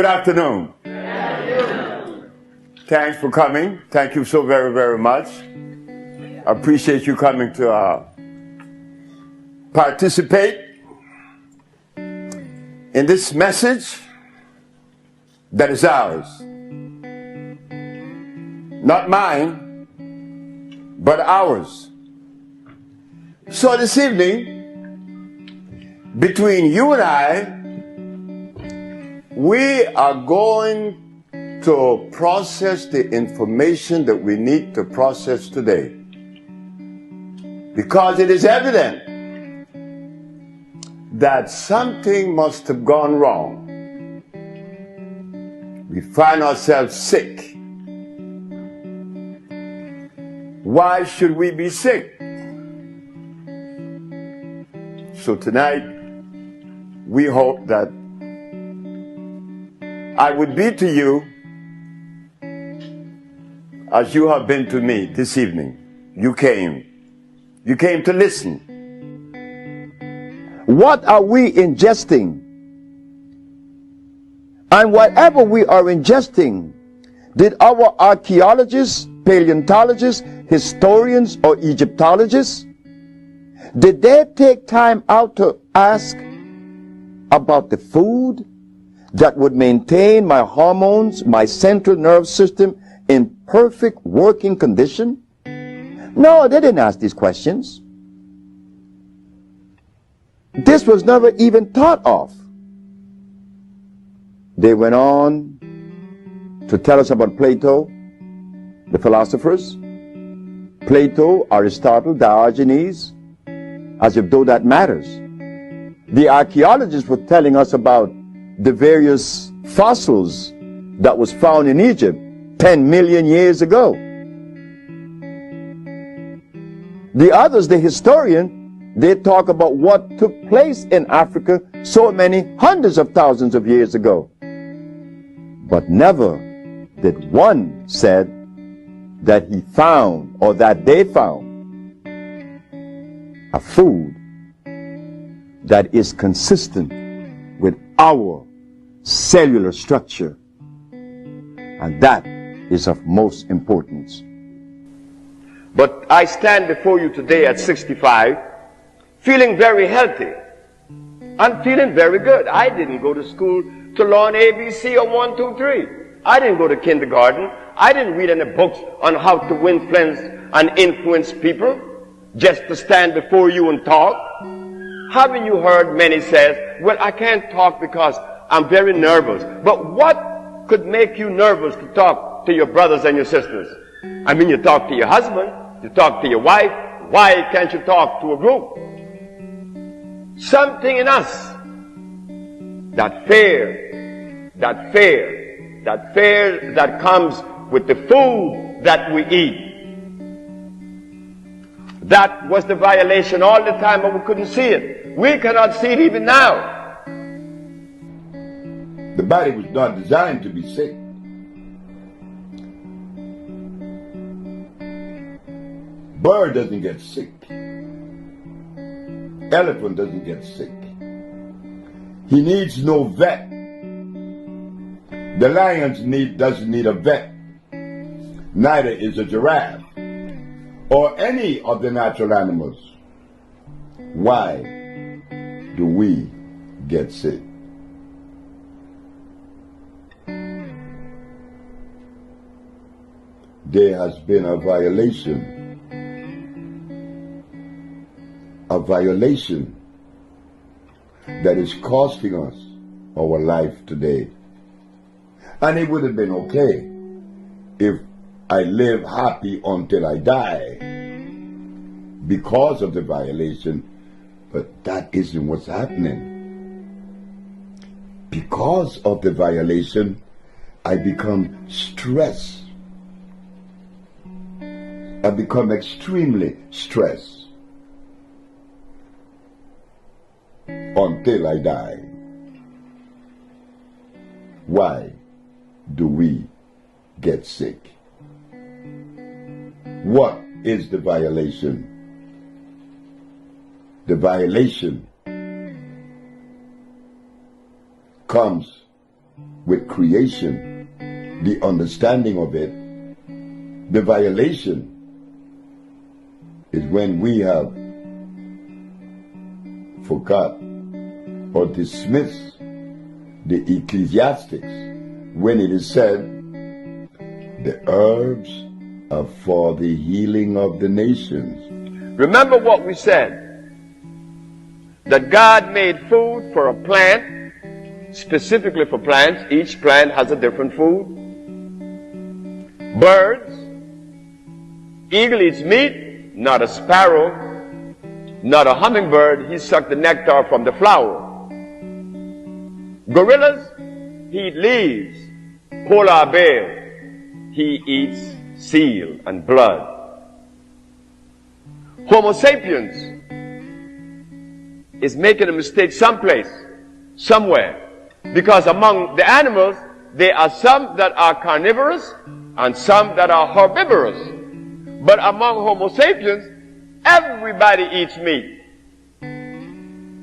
Good afternoon. Thanks for coming. Thank you so very, very much. I appreciate you coming to participate in this message that is ours. Not mine, but ours. So this evening, between you and I, we are going to process the information that we need to process today. Because it is evident that something must have gone wrong. We find ourselves sick. Why should we be sick? So tonight, we hope that I would be to you as you have been to me this evening. You came to listen. What are we ingesting? And whatever we are ingesting, did our archaeologists, paleontologists, historians, or Egyptologists, did they take time out to ask about the food that would maintain my hormones, my central nervous system in perfect working condition? No, they didn't ask these questions. This was never even thought of. They went on to tell us about Plato, the philosophers, Plato, Aristotle, Diogenes, as if though that matters. The archaeologists were telling us about the various fossils that was found in Egypt 10 million years ago. The others, the historian, they talk about what took place in Africa so many hundreds of thousands of years ago. But never did one said that he found or that they found a food that is consistent with our cellular structure, and that is of most importance. But I stand before you today at 65 feeling very healthy. I'm feeling very good. I didn't go to school to learn ABC or 1, 2, 3. I didn't go to kindergarten. I didn't read any books on how to win friends and influence people just to stand before you and talk. Haven't you heard many says, well, I can't talk because I'm very nervous. But what could make you nervous to talk to your brothers and your sisters? I mean, you talk to your husband, you talk to your wife. Why can't you talk to a group? Something in us, that fear that comes with the food that we eat. That was the violation all the time, but we couldn't see it. We cannot see it even now. The body was not designed to be sick. Bird doesn't get sick. Elephant doesn't get sick. He needs no vet. The lion doesn't need a vet. Neither is a giraffe or any of the natural animals. Why do we get sick? There has been a violation that is costing us our life today. And it would have been okay if I live happy until I die because of the violation, but that isn't what's happening. Because of the violation, I become stressed. I become extremely stressed until I die. Why do we get sick? What is the violation? The violation comes with creation, the understanding of it. The violation is when we have forgot or dismissed the ecclesiastics when it is said, the herbs are for the healing of the nations. Remember what we said, that God made food for a plant, specifically for plants. Each plant has a different food. Birds, eagle eats meat, not a sparrow, not a hummingbird. He sucked the nectar from the flower. Gorillas, he eats leaves. Polar bear, he eats seal and blood. Homo sapiens is making a mistake someplace, somewhere, because among the animals, there are some that are carnivorous and some that are herbivorous. But among Homo sapiens, everybody eats meat.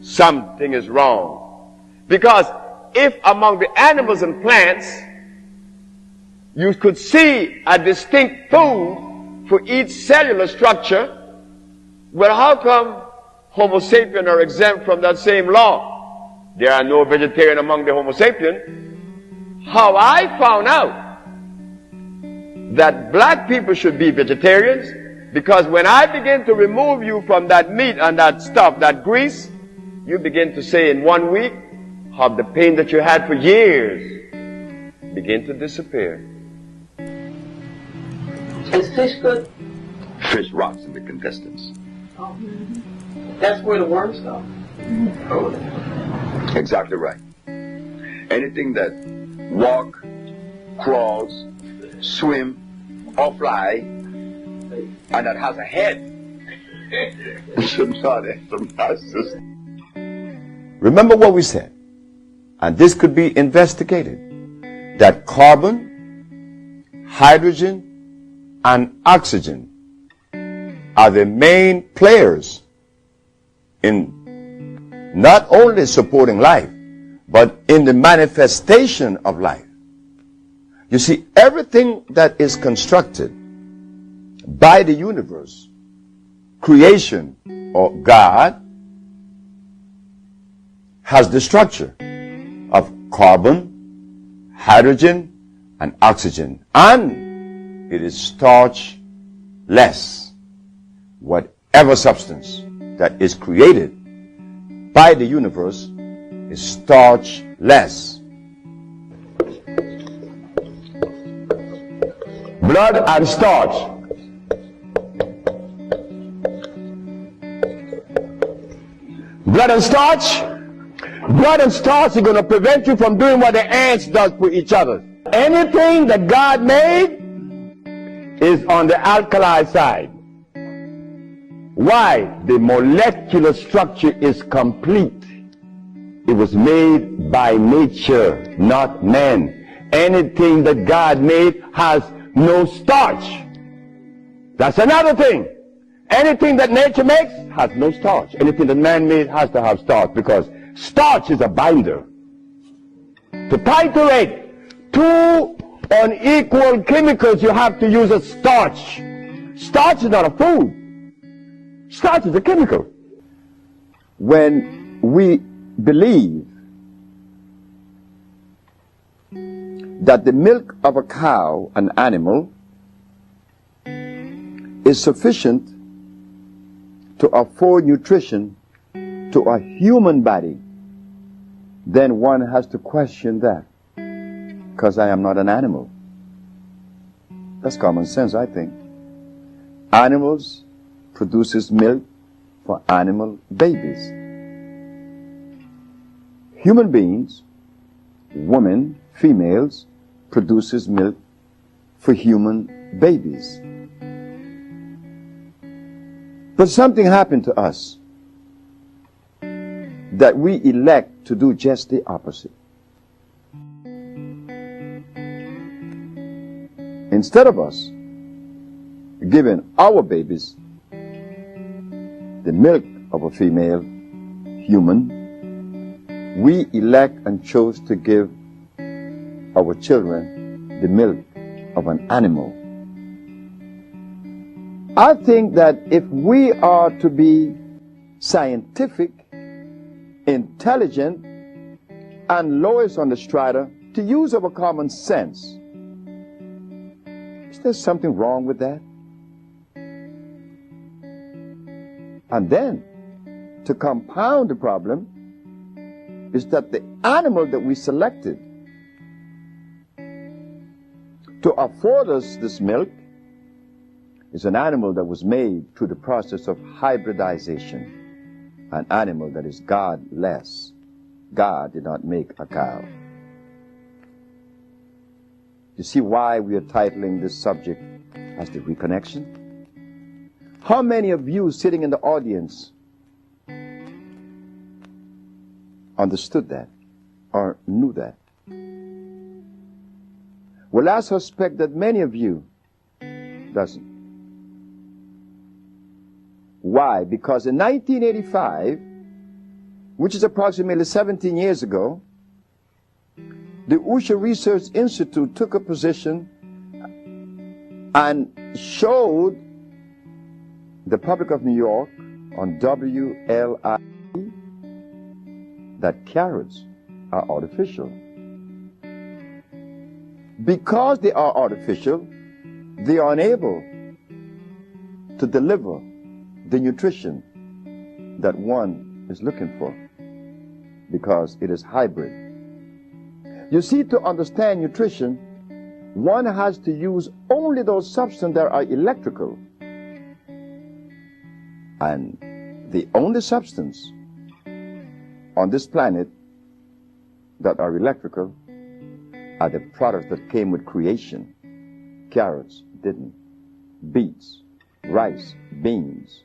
Something is wrong. Because if among the animals and plants, you could see a distinct food for each cellular structure, well, how come Homo sapiens are exempt from that same law? There are no vegetarian among the Homo sapiens. How I found out that black people should be vegetarians, because when I begin to remove you from that meat and that stuff, that grease, you begin to say in 1 week, how the pain that you had for years begin to disappear. Is fish good? Fish rots in the intestines. Oh. That's where the worms go. Oh. Exactly right. Anything that walk, crawls, swim, or fly, and that has a head should not enter my system. Remember what we said, and this could be investigated, that carbon, hydrogen, and oxygen are the main players in not only supporting life, but in the manifestation of life. You see, everything that is constructed by the universe, creation, or God, has the structure of carbon, hydrogen, and oxygen, and it is starch-less. Whatever substance that is created by the universe is starch-less. Blood and starch. Blood and starch. Blood and starch are going to prevent you from doing what the ants does for each other. Anything that God made is on the alkaline side. Why? The molecular structure is complete. It was made by nature, not man. Anything that God made has no starch. That's another thing. Anything that nature makes has no starch. Anything that man made has to have starch, because starch is a binder. To titrate two unequal chemicals, you have to use a starch. Starch is not a food. Starch is a chemical. When we believe that the milk of a cow, an animal, is sufficient to afford nutrition to a human body, then one has to question that, because I am not an animal. That's common sense, I think. Animals produces milk for animal babies. Human beings, women, females, produces milk for human babies. But something happened to us that we elect to do just the opposite. Instead of us giving our babies the milk of a female human, we elect and chose to give our children the milk of an animal. I think that if we are to be scientific, intelligent, and lowest on the strata, to use our common sense, is there something wrong with that? And then, to compound the problem, is that the animal that we selected to afford us this milk is an animal that was made through the process of hybridization, an animal that is godless. God did not make a cow. You see why we are titling this subject as the reconnection? How many of you sitting in the audience understood that or knew that? Well, I suspect that many of you doesn't. Why? Because in 1985, which is approximately 17 years ago, the Usha Research Institute took a position and showed the public of New York on WLI that carrots are artificial. Because they are artificial, they are unable to deliver the nutrition that one is looking for, because it is hybrid. You see, to understand nutrition, one has to use only those substances that are electrical. And the only substance on this planet that are electrical are the products that came with creation. Carrots didn't. Beets, rice, beans,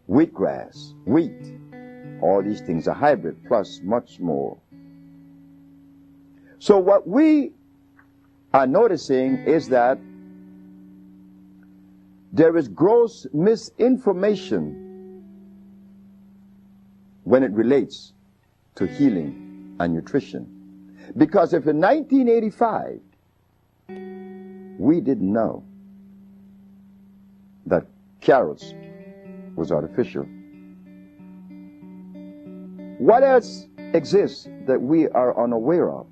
wheatgrass, wheat. All these things are hybrid, plus much more. So what we are noticing is that there is gross misinformation when it relates to healing and nutrition. Because if in 1985 we didn't know that carrots was artificial, what else exists that we are unaware of?